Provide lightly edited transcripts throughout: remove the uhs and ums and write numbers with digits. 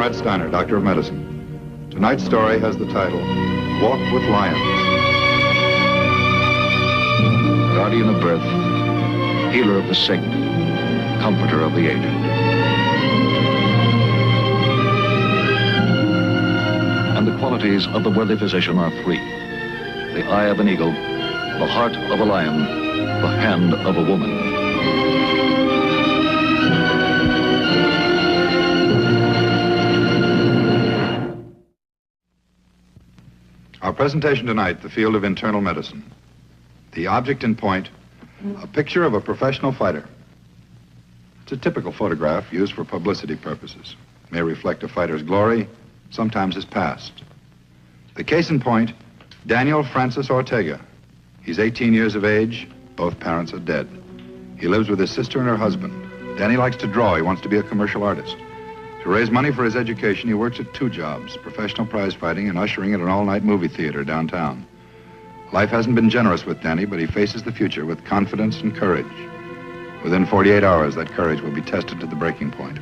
Conrad Steiner, Doctor of Medicine. Tonight's story has the title, Walk with Lions. Guardian of birth, healer of the sick, comforter of the aged. And the qualities of the worthy physician are three. The eye of an eagle, the heart of a lion, the hand of a woman. Our presentation tonight, the field of internal medicine. The object in point, a picture of a professional fighter. It's a typical photograph used for publicity purposes. It may reflect a fighter's glory, sometimes his past. The case in point, Daniel Francis Ortega. He's 18 years of age, both parents are dead. He lives with his sister and her husband. Danny likes to draw, he wants to be a commercial artist. To raise money for his education, he works at two jobs, professional prize fighting and ushering at an all-night movie theater downtown. Life hasn't been generous with Danny, but he faces the future with confidence and courage. Within 48 hours, that courage will be tested to the breaking point.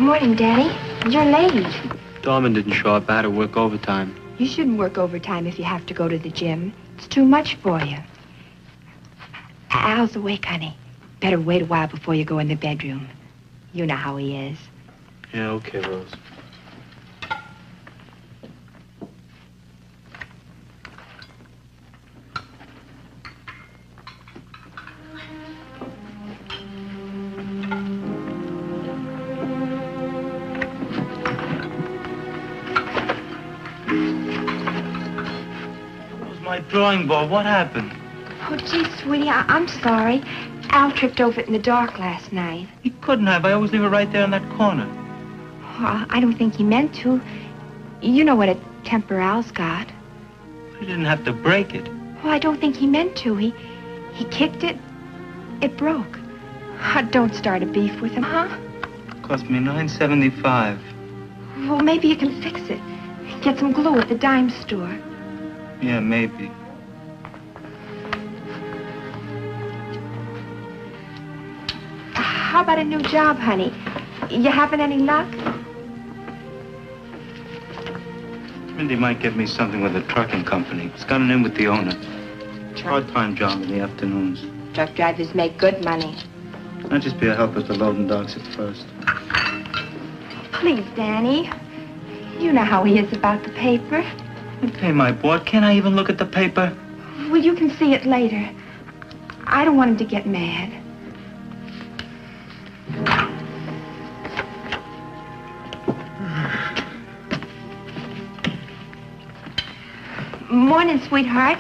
Morning, Danny. You're late. Dorman didn't show up. I had to work overtime. You shouldn't work overtime if you have to go to the gym. It's too much for you. Al's awake, honey. Better wait a while before you go in the bedroom. You know how he is. Yeah, okay, Rose. Drawing board, what happened? Oh, gee, sweetie, I'm sorry. Al tripped over it in the dark last night. He couldn't have. I always leave it right there in that corner. Oh, I don't think he meant to. You know what a temper Al's got. He didn't have to break it. Oh, I don't think he meant to. He kicked it. It broke. Don't start a beef with him, huh? Cost me $9.75. Well, maybe you can fix it. Get some glue at the dime store. Yeah, maybe. How about a new job, honey? You having any luck? Mindy might get me something with a trucking company. It's got an in with the owner. Part-time job in the afternoons. Truck drivers make good money. I'll just be a helper to loading docks at first. Please, Danny. You know how he is about the paper. I pay my board. Can't I even look at the paper? Well, you can see it later. I don't want him to get mad. Morning, sweetheart.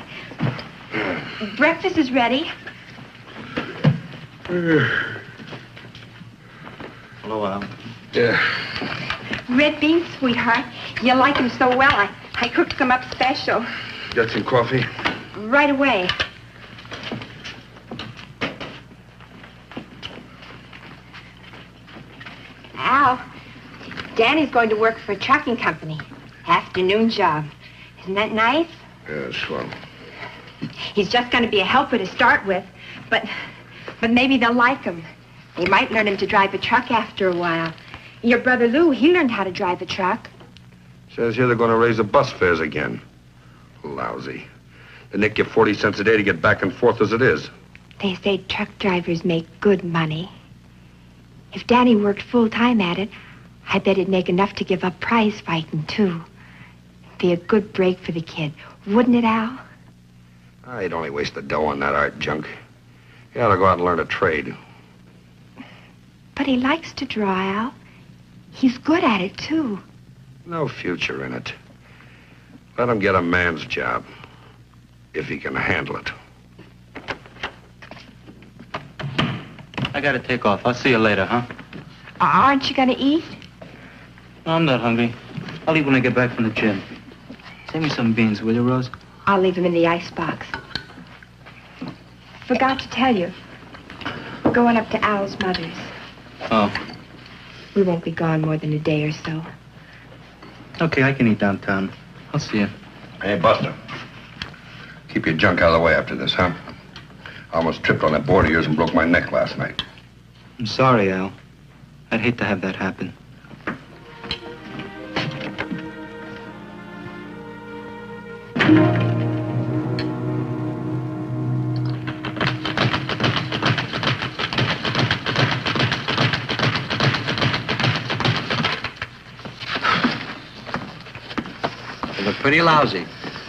Breakfast is ready. Hello, Al. Yeah. Red beans, sweetheart. You like them so well, I cooked some up special. Got some coffee? Right away. Al, Danny's going to work for a trucking company. Afternoon job. Isn't that nice? Yeah, swell. He's just going to be a helper to start with, but maybe they'll like him. They might learn him to drive a truck after a while. Your brother Lou, he learned how to drive a truck. Says here they're going to raise the bus fares again. Lousy. They nick you 40 cents a day to get back and forth as it is. They say truck drivers make good money. If Danny worked full-time at it, I bet he'd make enough to give up prize fighting, too. It'd be a good break for the kid. Wouldn't it, Al? He'd only waste the dough on that art junk. He ought to go out and learn a trade. But he likes to draw, Al. He's good at it, too. No future in it. Let him get a man's job, if he can handle it. I gotta take off. I'll see you later, huh? Aren't you going to eat? I'm not hungry. I'll eat when I get back from the gym. Save me some beans, will you, Rose? I'll leave them in the icebox. Forgot to tell you. We're going up to Al's mother's. Oh, We won't be gone more than a day or so. okay, I can eat downtown. I'll see you. Hey, Buster. Keep your junk out of the way after this, huh? I almost tripped on that board of yours and broke my neck last night. I'm sorry, Al. I'd hate to have that happen. You look pretty lousy.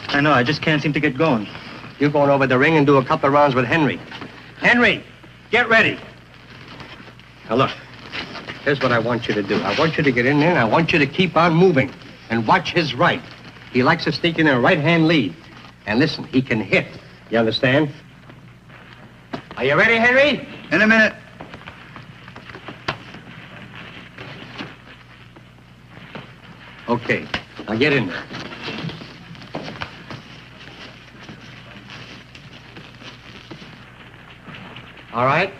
I know, I just can't seem to get going. You're going over the ring and do a couple of rounds with Henry. Henry, get ready. Now look, here's what I want you to do. I want you to get in there and I want you to keep on moving and watch his right. He likes to sneak in a right-hand lead. And listen, he can hit. You understand? Are you ready, Henry? In a minute. Okay, now get in there. All right.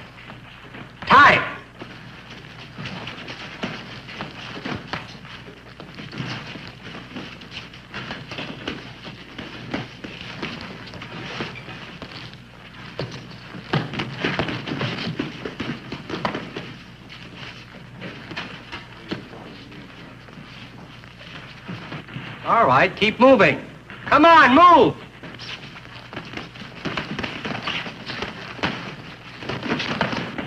Time! All right, keep moving. Come on, move!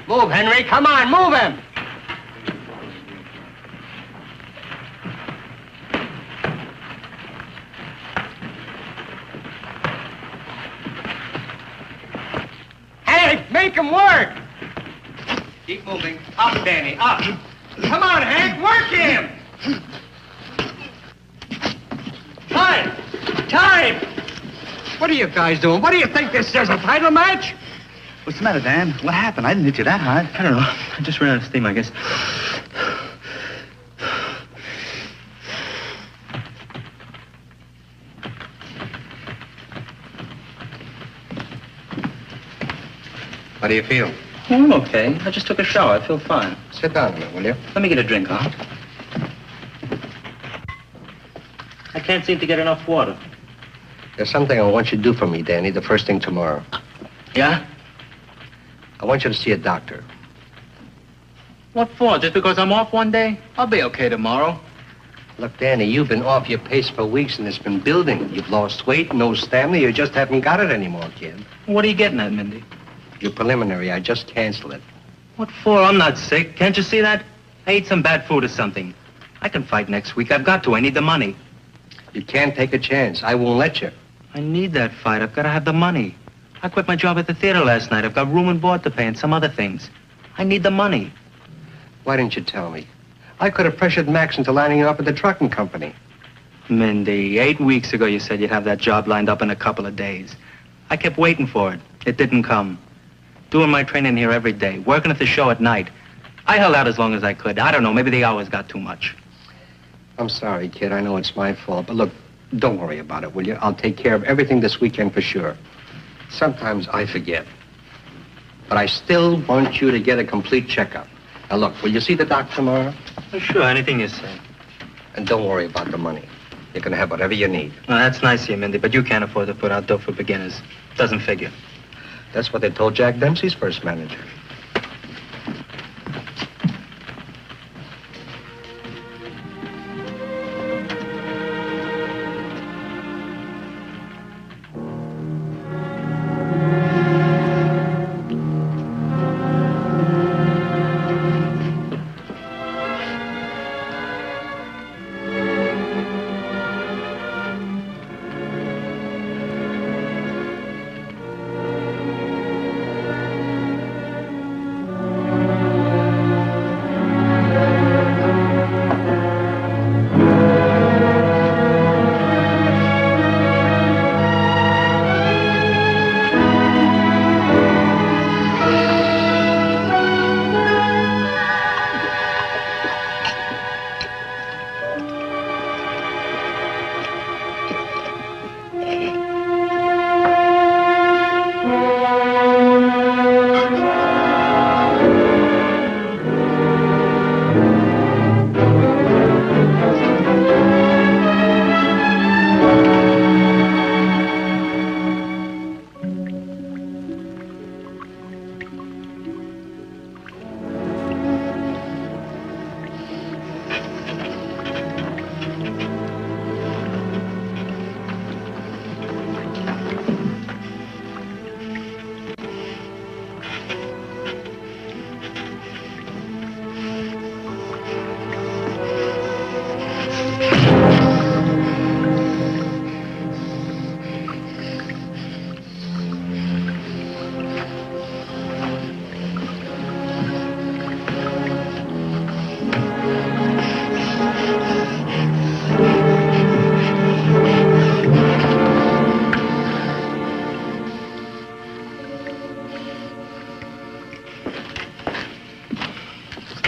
Move, Henry. Come on, move him. Hey, make him work. Keep moving. Up, Danny, up. Come on, Hank, work him. Time. Time. What are you guys doing? What do you think this is, a title match? What's the matter, Dan? What happened? I didn't hit you that hard. I don't know. I just ran out of steam, I guess. How do you feel? Oh, I'm okay. I just took a shower. I feel fine. Sit down a minute, will you? Let me get a drink, huh? I can't seem to get enough water. There's something I want you to do for me, Danny, the first thing tomorrow. Yeah? I want you to see a doctor. What for? Just because I'm off one day? I'll be okay tomorrow. Look, Danny, you've been off your pace for weeks and it's been building. You've lost weight, no stamina, you just haven't got it anymore, kid. What are you getting at, Mindy? Your preliminary, I just canceled it. What for? I'm not sick. Can't you see that? I ate some bad food or something. I can fight next week. I've got to. I need the money. You can't take a chance. I won't let you. I need that fight. I've got to have the money. I quit my job at the theater last night. I've got room and board to pay and some other things. I need the money. Why didn't you tell me? I could have pressured Max into lining you up at the trucking company. Mindy, 8 weeks ago you said you'd have that job lined up in a couple of days. I kept waiting for it. It didn't come. Doing my training here every day, working at the show at night. I held out as long as I could. I don't know, maybe the hours got too much. I'm sorry, kid. I know it's my fault. But look, don't worry about it, will you? I'll take care of everything this weekend for sure. Sometimes I forget. But I still want you to get a complete checkup. Now, look, will you see the doctor tomorrow? Oh, sure, anything you say. And don't worry about the money. You're going to have whatever you need. Well, that's nice of you, Mindy, but you can't afford to put out dough for beginners. Doesn't figure. That's what they told Jack Dempsey's first manager.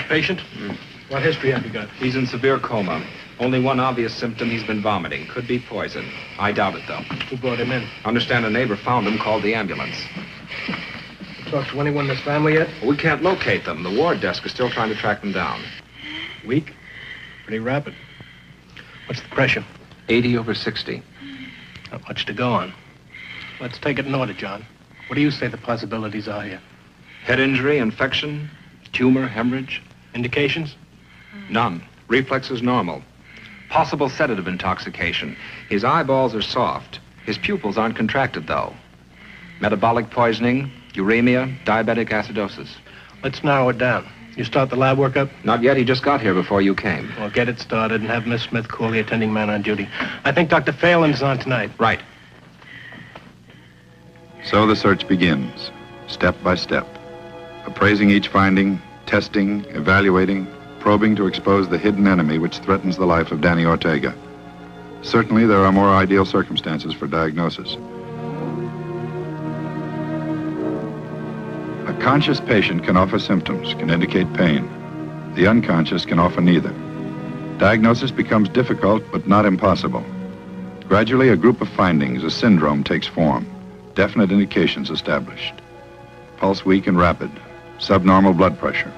Patient? What history have you got? He's in severe coma. Only one obvious symptom, he's been vomiting. Could be poison. I doubt it, though. Who brought him in? Understand a neighbor found him, called the ambulance. Talked to anyone in his family yet? We can't locate them. The ward desk is still trying to track them down. Weak? Pretty rapid. What's the pressure? 80/60. Not much to go on. Let's take it in order, John. What do you say the possibilities are here? Head injury, infection, tumor, hemorrhage. Indications? None. Reflexes normal. Possible sedative intoxication. His eyeballs are soft. His pupils aren't contracted, though. Metabolic poisoning, uremia, diabetic acidosis. Let's narrow it down. You start the lab workup? Not yet. He just got here before you came. Well, get it started and have Miss Smith call the attending man on duty. I think Dr. Phelan's on tonight. Right. So the search begins, step by step, appraising each finding, testing, evaluating, probing to expose the hidden enemy which threatens the life of Danny Ortega. Certainly, there are more ideal circumstances for diagnosis. A conscious patient can offer symptoms, can indicate pain. The unconscious can offer neither. Diagnosis becomes difficult, but not impossible. Gradually, a group of findings, a syndrome, takes form. Definite indications established. Pulse weak and rapid. Subnormal blood pressure.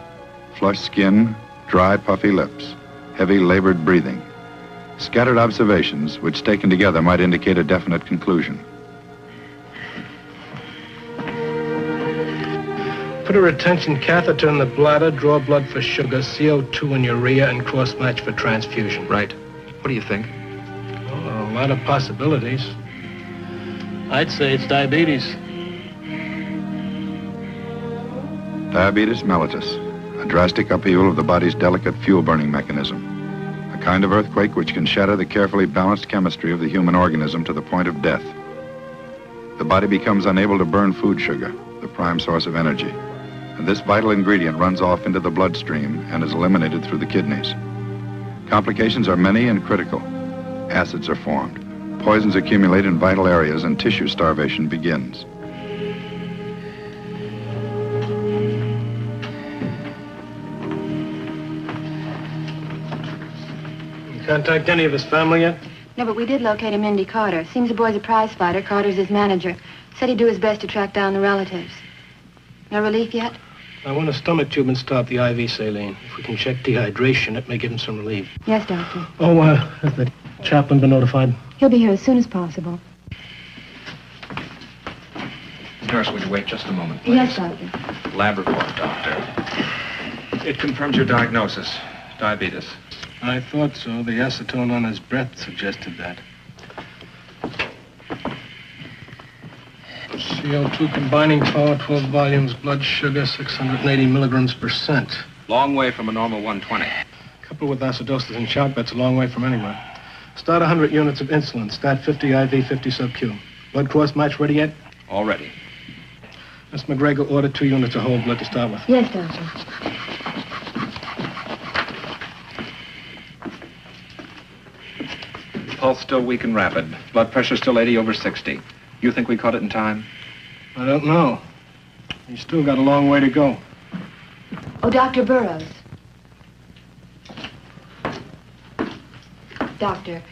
Flushed skin, dry, puffy lips. Heavy, labored breathing. Scattered observations, which taken together might indicate a definite conclusion. Put a retention catheter in the bladder, draw blood for sugar, CO2 and urea, and cross-match for transfusion. Right. What do you think? Oh, a lot of possibilities. I'd say it's diabetes. Diabetes mellitus, a drastic upheaval of the body's delicate fuel-burning mechanism. A kind of earthquake which can shatter the carefully balanced chemistry of the human organism to the point of death. The body becomes unable to burn food sugar, the prime source of energy. And this vital ingredient runs off into the bloodstream and is eliminated through the kidneys. Complications are many and critical. Acids are formed. Poisons accumulate in vital areas and tissue starvation begins. You contact any of his family yet? No, but we did locate him, Indy Carter. Seems the boy's a prize fighter. Carter's his manager. Said he'd do his best to track down the relatives. No relief yet? I want a stomach tube and start the IV saline. If we can check dehydration, it may give him some relief. Yes, Doctor. Oh, has the chaplain been notified? He'll be here as soon as possible. Nurse, would you wait just a moment, please? Yes, Doctor. Lab report, doctor. It confirms your diagnosis. Diabetes. I thought so. The acetone on his breath suggested that. CO2 combining power, 12 volumes, blood sugar, 680 milligrams per%. Long way from a normal 120. Coupled with acidosis and shock, that's a long way from anywhere. Start 100 units of insulin. Stat 50 IV, 50 sub-Q. Blood cross match ready yet? All ready. Miss McGregor ordered 2 units of whole blood to start with. Yes, Doctor. Pulse still weak and rapid. Blood pressure still 80/60. You think we caught it in time? I don't know. He's still got a long way to go. Oh, Dr. Burroughs. Doctor,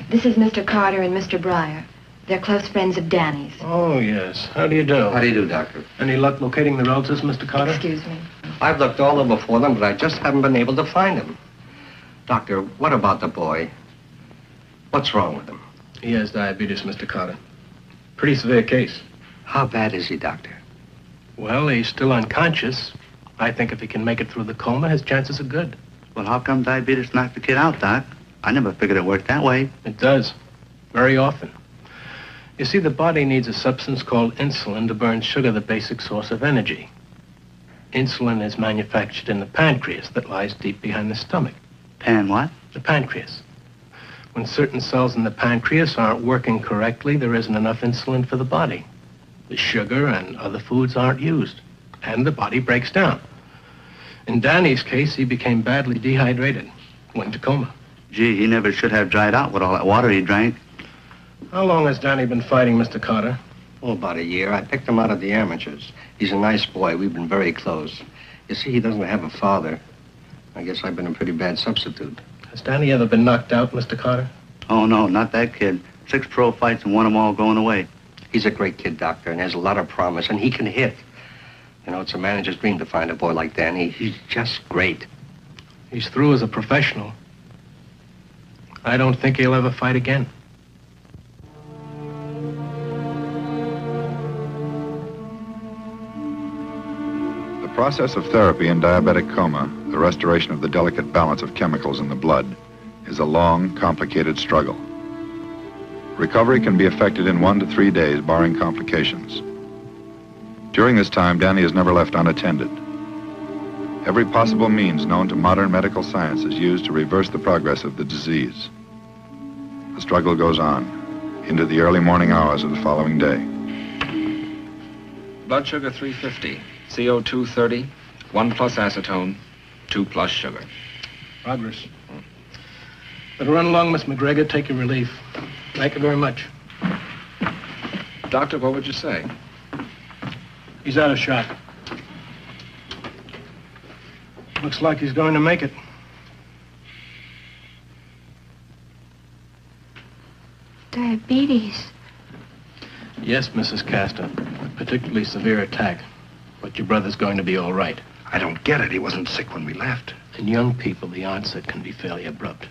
this is Mr. Carter and Mr. Breyer. They're close friends of Danny's. Oh, yes. How do you do? How do you do, Doctor? Any luck locating the relatives, Mr. Carter? Excuse me. I've looked all over for them, but I just haven't been able to find them. Doctor, what about the boy? What's wrong with him? He has diabetes, Mr. Carter. Pretty severe case. How bad is he, Doctor? Well, he's still unconscious. I think if he can make it through the coma, his chances are good. Well, how come diabetes knocked the kid out, Doc? I never figured it worked that way. It does. Very often. You see, the body needs a substance called insulin to burn sugar, the basic source of energy. Insulin is manufactured in the pancreas that lies deep behind the stomach. What? The pancreas. When certain cells in the pancreas aren't working correctly, there isn't enough insulin for the body. The sugar and other foods aren't used, and the body breaks down. In Danny's case, he became badly dehydrated, went to coma. Gee, he never should have dried out with all that water he drank. How long has Danny been fighting, Mr. Carter? Oh, about a year. I picked him out of the amateurs. He's a nice boy. We've been very close. You see, he doesn't have a father. I guess I've been a pretty bad substitute. Has Danny ever been knocked out, Mr. Carter? Oh, no, not that kid. 6 pro fights and won them all going away. He's a great kid, Doctor, and has a lot of promise, and he can hit. You know, it's a manager's dream to find a boy like Danny. He's just great. He's through as a professional. I don't think he'll ever fight again. The process of therapy in diabetic coma, the restoration of the delicate balance of chemicals in the blood, is a long, complicated struggle. Recovery can be effected in 1 to 3 days, barring complications. During this time, Danny is never left unattended. Every possible means known to modern medical science is used to reverse the progress of the disease. The struggle goes on into the early morning hours of the following day. Blood sugar 350, CO2 30, 1 plus acetone, 2 plus sugar. Progress. Better run along, Miss McGregor. Take your relief. Thank you very much. Doctor, what would you say? He's out of shot. Looks like he's going to make it. Diabetes. Yes, Mrs. Castor. A particularly severe attack. But your brother's going to be all right. I don't get it. He wasn't sick when we left. In young people, the onset can be fairly abrupt.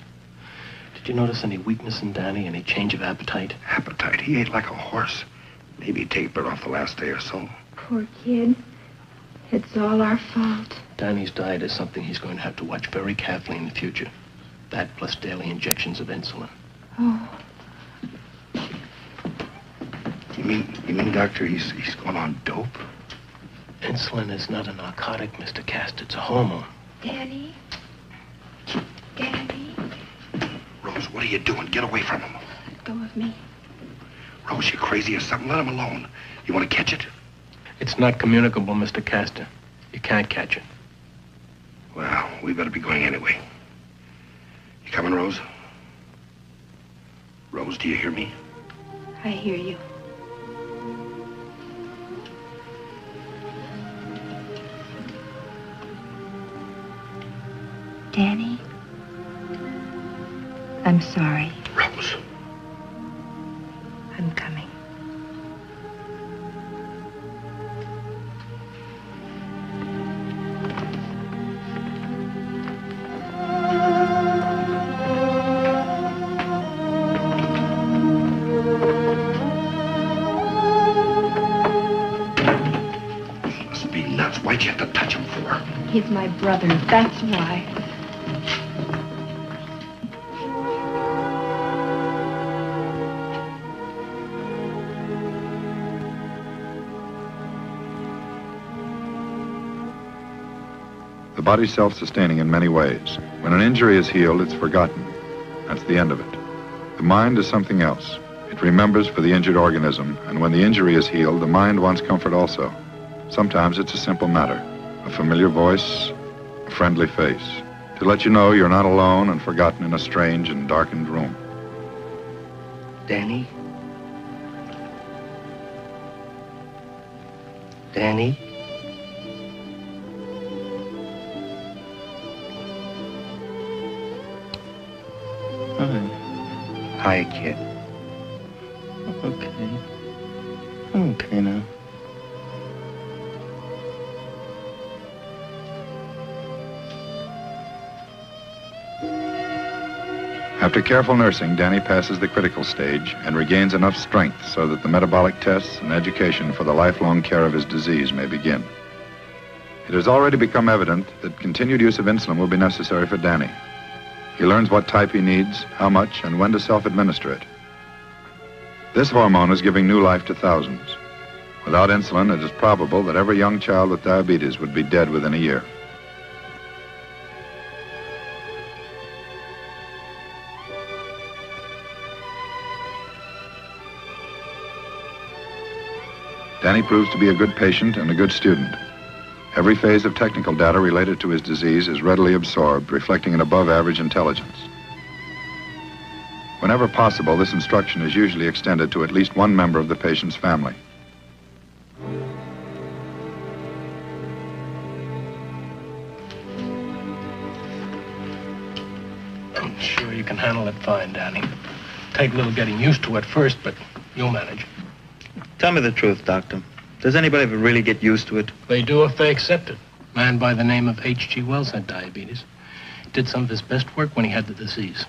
Did you notice any weakness in Danny? Any change of appetite? Appetite? He ate like a horse. Maybe he tapered off the last day or so. Poor kid. It's all our fault. Danny's diet is something he's going to have to watch very carefully in the future. That plus daily injections of insulin. Oh. You mean, Doctor, he's going on dope? Insulin is not a narcotic, Mr. Cast. It's a hormone. Danny? Danny? Rose, what are you doing? Get away from him. Let go of me. Rose, you crazy or something? Let him alone. You want to catch it? It's not communicable, Mr. Castor. You can't catch it. Well, we better be going anyway. You coming, Rose? Rose, do you hear me? I hear you. Danny? I'm sorry. Rose. I'm coming. Must be nuts. Why'd you have to touch him for? He's my brother. That's why. The body's self-sustaining in many ways. When an injury is healed, it's forgotten. That's the end of it. The mind is something else. It remembers for the injured organism, and when the injury is healed, the mind wants comfort also. Sometimes it's a simple matter. A familiar voice, a friendly face, to let you know you're not alone and forgotten in a strange and darkened room. Danny? Danny? Hi, kid. Okay. I'm okay now. After careful nursing, Danny passes the critical stage and regains enough strength so that the metabolic tests and education for the lifelong care of his disease may begin. It has already become evident that continued use of insulin will be necessary for Danny. He learns what type he needs, how much, and when to self-administer it. This hormone is giving new life to thousands. Without insulin, it is probable that every young child with diabetes would be dead within a year. Danny proves to be a good patient and a good student. Every phase of technical data related to his disease is readily absorbed, reflecting an above-average intelligence. Whenever possible, this instruction is usually extended to at least one member of the patient's family. Sure, you can handle it fine, Danny. Take a little getting used to at first, but you'll manage. Tell me the truth, Doctor. Does anybody ever really get used to it? They do if they accept it. A man by the name of H.G. Wells had diabetes. Did some of his best work when he had the disease.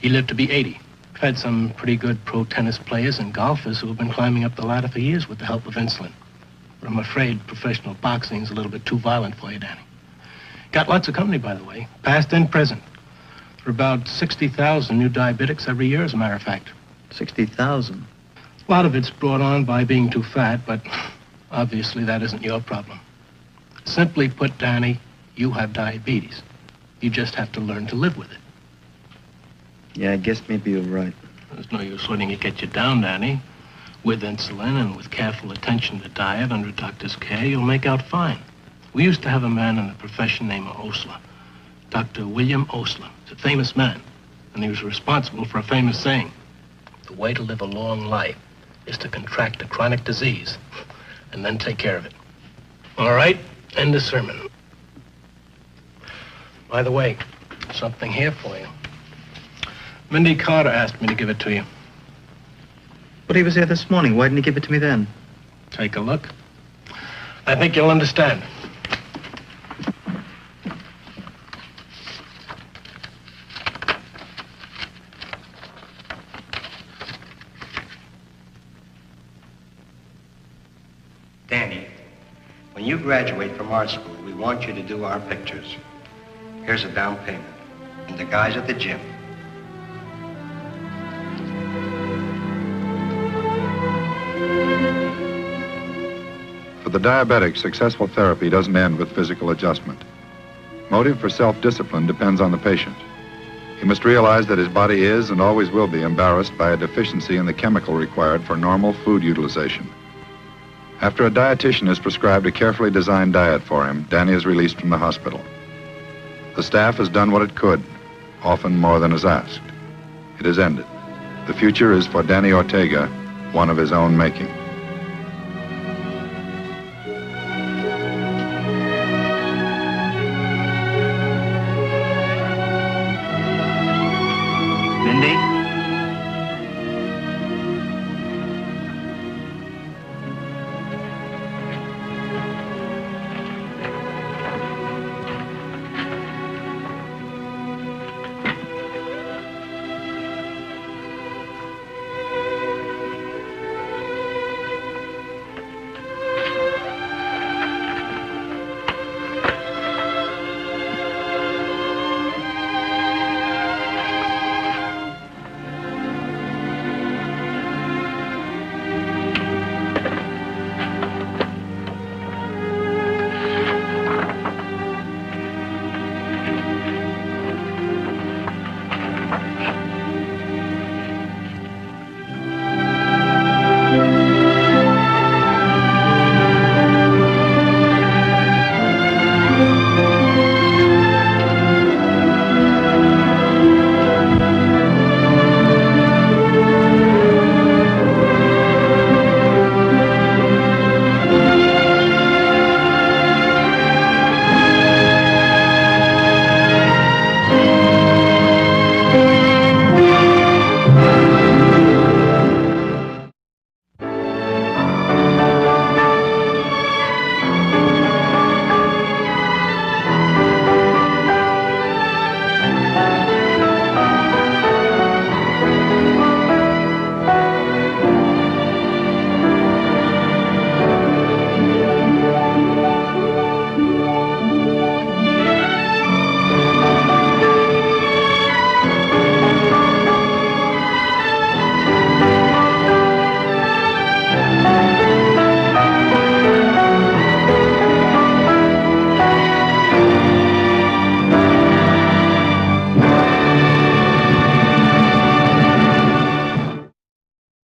He lived to be 80. Had some pretty good pro tennis players and golfers who have been climbing up the ladder for years with the help of insulin. But I'm afraid professional boxing's a little bit too violent for you, Danny. Got lots of company, by the way, past and present. There are about 60,000 new diabetics every year, as a matter of fact. 60,000? A lot of it's brought on by being too fat, but obviously that isn't your problem. Simply put, Danny, you have diabetes. You just have to learn to live with it. Yeah, I guess maybe you're right. There's no use letting it get you down, Danny. With insulin and with careful attention to diet under a doctor's care, you'll make out fine. We used to have a man in the profession named Osler. Dr. William Osler. He's a famous man, and he was responsible for a famous saying. The way to live a long life is to contract a chronic disease and then take care of it. All right, end the sermon. By the way, something here for you. Mindy Carter asked me to give it to you. But he was here this morning. Why didn't he give it to me then? Take a look. I think you'll understand. Danny, when you graduate from art school, we want you to do our pictures. Here's a down payment. And the guys at the gym. For the diabetic, successful therapy doesn't end with physical adjustment. Motive for self-discipline depends on the patient. He must realize that his body is and always will be embarrassed by a deficiency in the chemical required for normal food utilization. After a dietitian has prescribed a carefully designed diet for him, Danny is released from the hospital. The staff has done what it could, often more than is asked. It has ended. The future is for Danny Ortega, one of his own making.